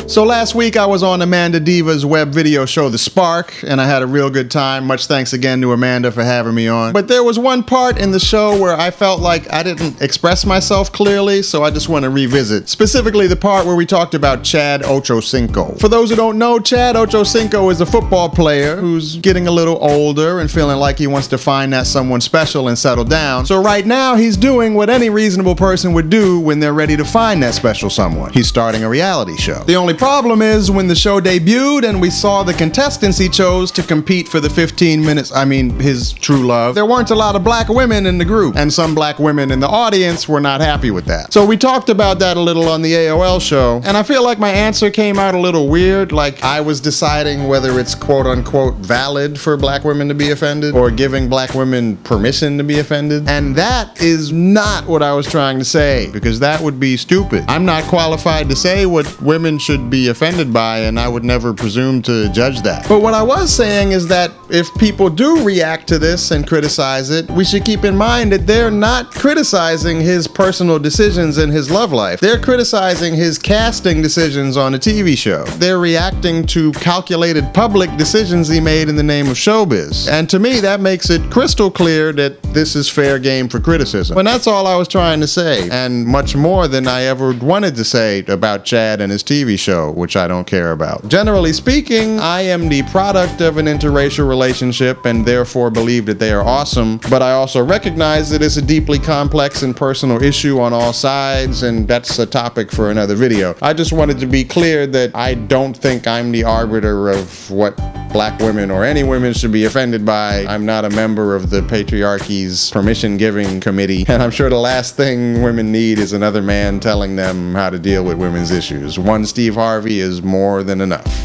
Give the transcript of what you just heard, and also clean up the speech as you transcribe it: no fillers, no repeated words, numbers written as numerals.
So last week I was on Amanda Diva's web video show The Spark, and I had a real good time. Much thanks again to Amanda for having me on. But there was one part in the show where I felt like I didn't express myself clearly, so I just want to revisit. Specifically the part where we talked about Chad Ochocinco. For those who don't know, Chad Ochocinco is a football player who's getting a little older and feeling like he wants to find that someone special and settle down. So right now he's doing what any reasonable person would do when they're ready to find that special someone. He's starting a reality show. The only problem is when the show debuted and we saw the contestants he chose to compete for the 15 minutes, his true love, there weren't a lot of black women in the group, and some black women in the audience were not happy with that. So we talked about that a little on the AOL show, and I feel like my answer came out a little weird, like I was deciding whether it's quote unquote valid for black women to be offended or giving black women permission to be offended. And that is not what I was trying to say, because that would be stupid. I'm not qualified to say what women should be offended by, and I would never presume to judge that. But what I was saying is that if people do react to this and criticize it, we should keep in mind that they're not criticizing his personal decisions in his love life. They're criticizing his casting decisions on a TV show. They're reacting to calculated public decisions he made in the name of showbiz. And to me, that makes it crystal clear that this is fair game for criticism. And that's all I was trying to say, and much more than I ever wanted to say about Chad and his TV show, which I don't care about. Generally speaking, I am the product of an interracial relationship and therefore believe that they are awesome, but I also recognize that it's a deeply complex and personal issue on all sides, and that's a topic for another video. I just wanted to be clear that I don't think I'm the arbiter of what black women or any women should be offended by. I'm not a member of the patriarchy's permission-giving committee, and I'm sure the last thing women need is another man telling them how to deal with women's issues. One Steve Harvey is more than enough.